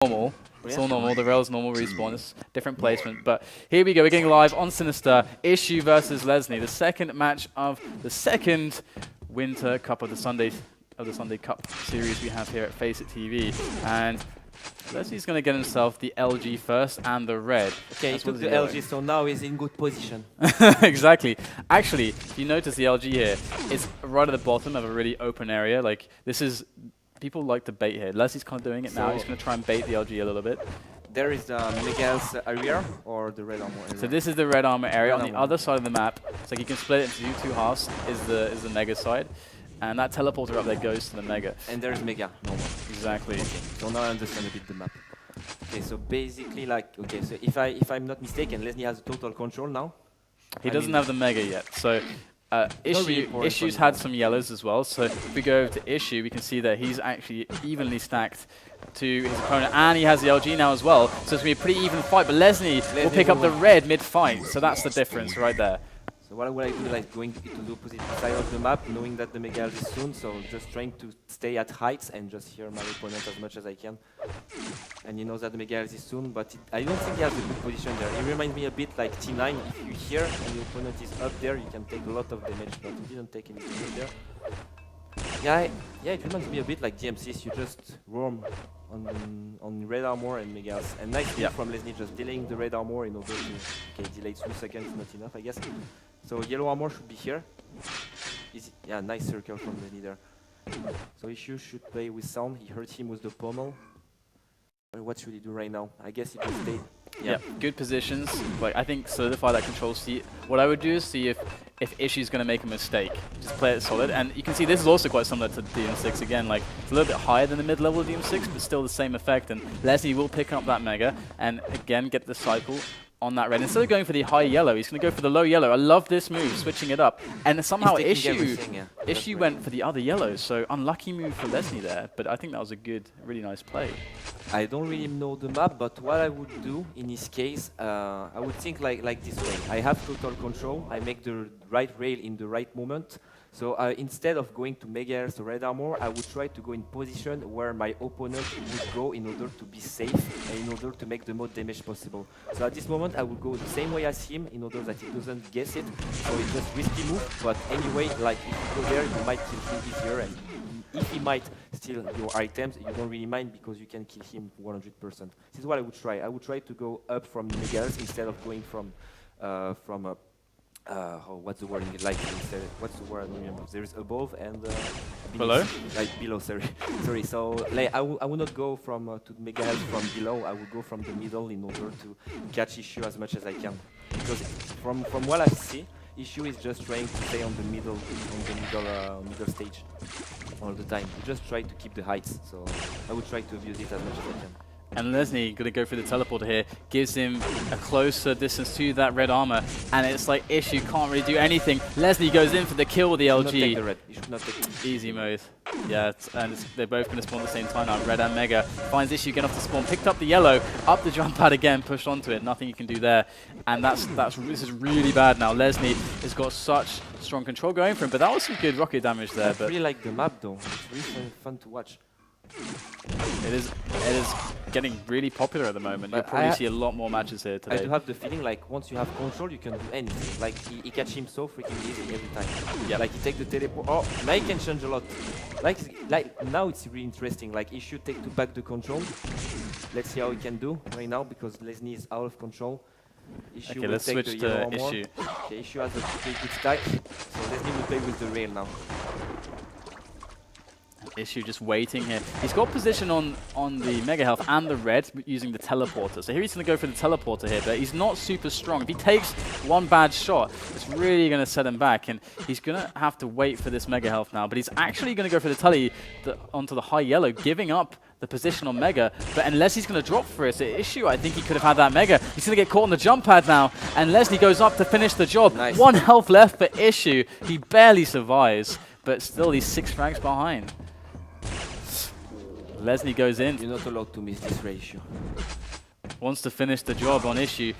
normal. It's all normal. The rail's normal respawn. It's different placement. But here we go. We're getting live on Sinister. ischju versus LeSzNy. The second match of the second Winter Cup of the Sunday Cup series we have here at FACEIT TV. And LeSzNy's going to get himself the LG first and the red. Okay, he took the LG, so now he's in good position. Exactly. Actually, if you notice the LG here, it's right at the bottom of a really open area. Like, this is... People like to bait here. LeSzNy's kind of doing it now. He's going to try and bait the LG a little bit. There is the Miguel's area or the red armor area? So this is the red armor area. On the other side of the map, it's like you can split it into two halves, is the Mega side. And that teleporter up there goes to the Mega. And there's Mega. Normal. Exactly. Okay. So now I understand a bit the map. Okay, so basically like, okay, so if I'm not mistaken, LeSzNy has total control now. He doesn't have the Mega yet. So ischju's had some yellows as well, so if we go over to ischju, we can see that he's actually evenly stacked to his opponent, and he has the LG now as well, so it's going to be a pretty even fight, but LeSzNy will pick up the red mid-fight, so that's the difference right there. So what would I do, like going to the opposite side of the map, knowing that the Mega is soon, so just trying to stay at heights and just hear my opponent as much as I can. And he knows that the Mega is soon, but I don't think he has a good position there. It reminds me a bit like T9. If you hear and your opponent is up there, you can take a lot of damage, but he didn't take any damage there. Yeah, it reminds me a bit like DMCs. You just roam on red armor and Megas. And nice from LeSzNy, just delaying the red armor in order to... Okay, delayed 3 seconds, not enough, I guess. So yellow armor should be here. Yeah, nice circle from LeSzNy there. So ischju should play with sound. He hurt him with the pommel. What should he do right now? I guess he just stay. Yeah, good positions. Like, I think solidify that control seat. What I would do is see if ischju's going to make a mistake. Just play it solid. And you can see this is also quite similar to DM6 again. Like, it's a little bit higher than the mid-level of DM6, but still the same effect. And LeSzNy will pick up that Mega and again get the cycle on that red. Instead of going for the high yellow, he's going to go for the low yellow. I love this move, switching it up. And somehow ischju went for the other yellow, so unlucky move for LeSzNy there, but I think that was a good, really nice play. I don't really know the map, but what I would do in this case, I would think like this way. I have total control, I make the right rail in the right moment. So instead of going to Mega the red armor, I would try to go in position where my opponent would go in order to be safe and in order to make the most damage possible. So at this moment, I would go the same way as him in order that he doesn't guess it. So it's just risky move, but anyway, like if you go there, you might kill him easier, and if he might steal your items, you don't really mind because you can kill him 100%. This is what I would try. I would try to go up from Megas instead of going from what's the word in like instead? What's the word? I don't remember. There is above and below. Like below. Sorry. So like I would not go from to Mega Health from below. I would go from the middle in order to catch ischju as much as I can. Because from what I see, ischju is just trying to stay on the middle stage all the time. You just try to keep the heights. So I would try to abuse it as much as I can. And LeSzNy going to go through the teleporter here, gives him a closer distance to that red armor, and it's like ischju can't really do anything. LeSzNy goes in for the kill with the LG. Not take the red. You should not take it. Easy mode. Yeah, and they're both going to spawn at the same time now. Red and Mega finds ischju, getting off the spawn, picked up the yellow, up the jump pad again, pushed onto it. Nothing you can do there, and this is really bad now. LeSzNy has got such strong control going for him, but that was some good rocket damage there. I really like the map though. It's really fun to watch. It is getting really popular at the moment. You'll probably see a lot more matches here today. I do have the feeling like once you have control, you can do anything. Like he catch him so freaking easy every time. Yeah. Like he take the teleport. Oh, now he can change a lot. Like now it's really interesting. Like he should take to back the control. Let's see how he can do right now because LeSzNy is out of control. Okay, let's switch to ischju. Okay, ischju has a pretty good stack, so LeSzNy will play with the rail now. ischju just waiting here. He's got position on the Mega Health and the red using the teleporter. So here he's going to go for the teleporter here, but he's not super strong. If he takes one bad shot, it's really going to set him back, and he's going to have to wait for this Mega Health now. But he's actually going to go for the tele onto the high yellow, giving up the position on Mega. But unless he's going to drop for it, ischju, I think he could have had that Mega. He's going to get caught on the jump pad now, and LeSzNy goes up to finish the job. Nice. 1 health left for ischju. He barely survives, but still he's 6 ranks behind. LeSzNy goes in. You're not allowed to miss this ratio. Wants to finish the job on ischju.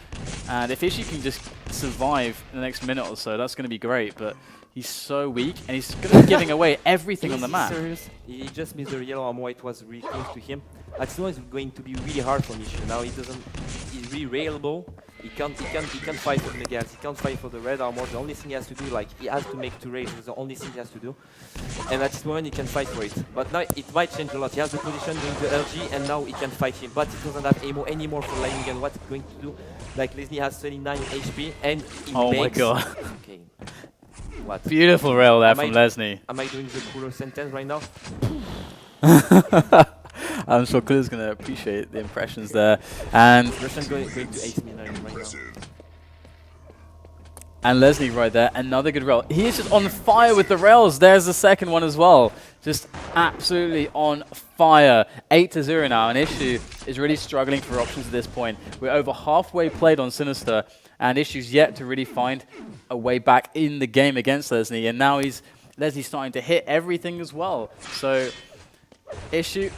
And if ischju can just survive in the next minute or so, that's going to be great. But he's so weak, and he's going to be giving away everything on the map. Serious? He just missed the yellow armor. It was really close to him. at this moment it's going to be really hard for ischyu. Now he doesn't, he's really railable. He can't fight for the Megals, he can't fight for the red armor. The only thing he has to do, like, he has to make 2 raids, is the only thing he has to do. And at this moment he can fight for it. But now it might change a lot. He has the position doing the LG and now he can fight him. But he doesn't have ammo anymore for lightning gun. What's going to do? Like, LeSzNy has 39 HP and he Oh makes... my god. Okay. What? Beautiful rail there from LeSzNy. Am I doing the cooler sentence right now? I'm sure Clue's going to appreciate the impressions there. And Russian going to ace me right now. And LeSzNy right there, another good rail. He is just on fire with the rails. There's the second one as well. Just absolutely on fire. 8-0 now, and ischyu is really struggling for options at this point. We're over halfway played on Sinister, and ischyu's yet to really find a way back in the game against LeSzNy, and now LeSzNy's starting to hit everything as well. So ischyu,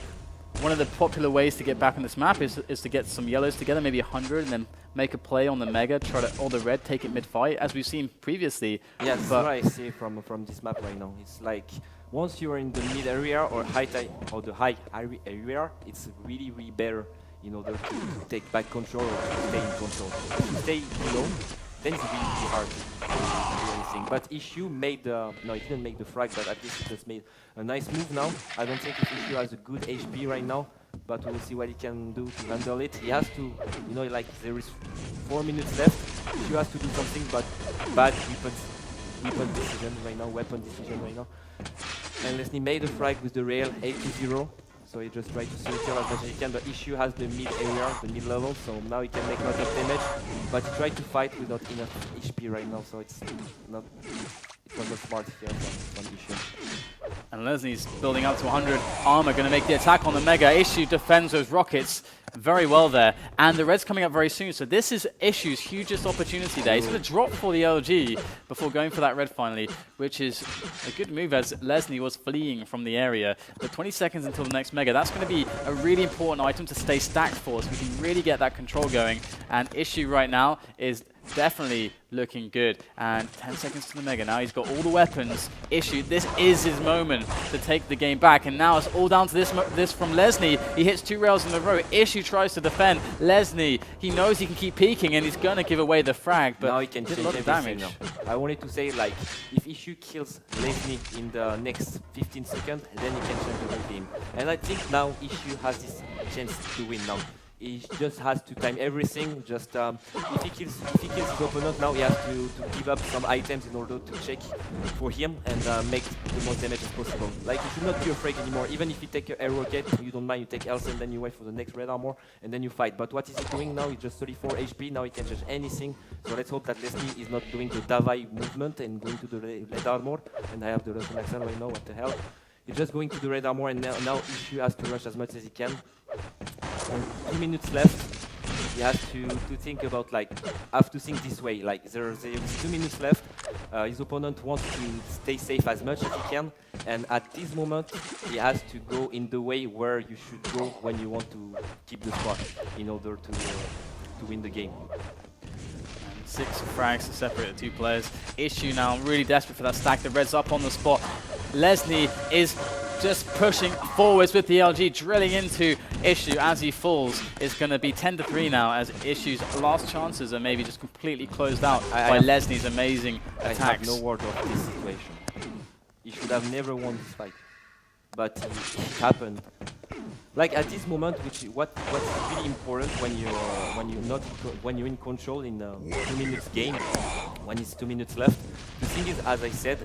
one of the popular ways to get back on this map is to get some yellows together, maybe 100, and then make a play on the mega, try to, or the red, take it mid-fight, as we've seen previously. Yeah, that's what I see from this map right now. It's like, once you're in the mid area or the high area, it's really, really better in order to take back control or to stay in control. If you stay low, then it's really, really hard to do anything. But ischyu made no, he didn't make the frag, but at least he just made a nice move now. I don't think ischyu has a good HP right now, but we'll see what he can do to handle it. He has to, you know, like, there is 4 minutes left. ischyu has to do something, but bad weapon decision right now. And LeSzNy made a frag with the rail, 8-0. So he just tried to circle as much as he can, but ischyu has the mid area, the mid level, so now he can make a lot of damage. But he tried to fight without enough HP right now, so it was not smart here from ischyu. And LeSzNy's building up to 100 armor, going to make the attack on the mega. ischyu defends those rockets very well there, and the red's coming up very soon, so this is ischyu's hugest opportunity there. He's going to drop for the LG before going for that red finally, which is a good move as LeSzNy was fleeing from the area. But 20 seconds until the next mega, that's going to be a really important item to stay stacked for, so we can really get that control going. And ischyu right now is definitely looking good, and 10 seconds to the mega. Now he's got all the weapons. ischyu, this is his moment to take the game back, and now it's all down to this from LeSzNy. He hits 2 rails in a row. ischyu tries to defend. LeSzNy, he knows he can keep peeking, and he's gonna give away the frag, but now he can did change a lot of damage. now. I wanted to say, like, if ischyu kills LeSzNy in the next 15 seconds, then he can change the whole game. And I think now ischyu has this chance to win now. He just has to time everything. Just if he kills his opponent now, he has to give up some items in order to check for him and make the most damage as possible. Like, you should not be afraid anymore. Even if you take a air rocket, you don't mind. You take Elsa and then you wait for the next red armor and then you fight. But what is he doing now? He's just 34 HP. Now he can change anything. So let's hope that LeSzNy is not doing the Davai movement and going to the red armor. And I have the Russian accent right now. What the hell? He's just going to the red armor, and now ischyu has to rush as much as he can. And 2 minutes left. He has to think about, like, have to think this way. Like, there's 2 minutes left. His opponent wants to stay safe as much as he can, and at this moment he has to go in the way where you should go when you want to keep the spot in order to win the game. 6 frags to separate the 2 players. ischyu now really desperate for that stack. The red's up on the spot. LeSzNy is just pushing forwards with the LG, drilling into ischyu as he falls. It's going to be 10-3 now, as ischyu's last chances are maybe just completely closed out by LeSzNy's amazing attacks. I have no word of this situation. He should have never won this fight, but it happened. Like, at this moment, what's really important when you're in control in a 2 minutes game, when it's 2 minutes left. The thing is, as I said,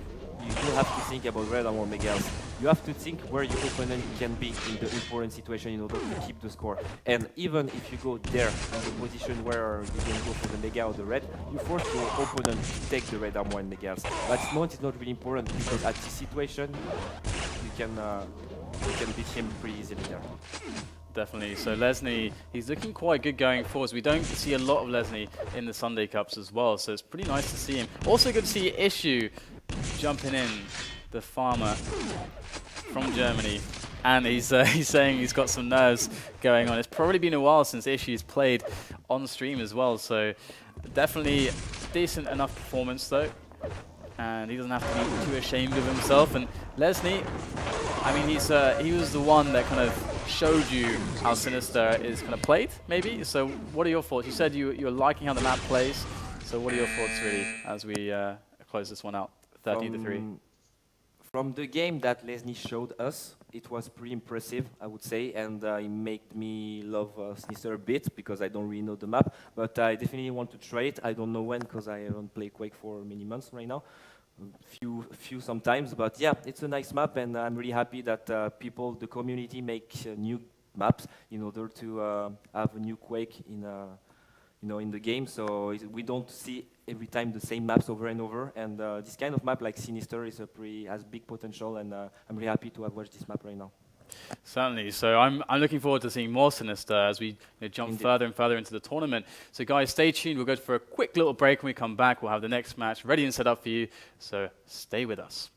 you do have to think about red armor megals. You have to think where your opponent can be in the important situation in order to keep the score. And even if you go there in the position where you can go for the mega or the red, you force your opponent to take the red armor and megals. But this moment is not really important, because at this situation you can beat him pretty easily there. Definitely. So LeSzNy, he's looking quite good going forwards. We don't see a lot of LeSzNy in the Sunday Cups as well, so it's pretty nice to see him. Also good to see ischyu jumping in, the farmer from Germany. And he's saying he's got some nerves going on. It's probably been a while since ischyu's played on stream as well, so definitely decent enough performance though. And he doesn't have to be too ashamed of himself. And LeSzNy, I mean, he was the one that kind of showed you how Sinister is kind of played, maybe. So what are your thoughts? You said you're liking how the map plays. So what are your thoughts really as we close this one out, 13-3? From the game that LeSzNy showed us, it was pretty impressive, I would say, and it made me love Sinister a bit because I don't really know the map, but I definitely want to try it. I don't know when because I haven't played Quake for many months right now, few sometimes, but yeah, it's a nice map, and I'm really happy that people, the community, make new maps in order to have a new Quake in the game. So we don't see every time the same maps over and over, and this kind of map like Sinister has big potential, and I'm really happy to have watched this map right now. Certainly. So I'm looking forward to seeing more Sinister as we jump Indeed. further and further into the tournament. So guys, stay tuned. We'll go for a quick little break. When we come back, we'll have the next match ready and set up for you. So stay with us.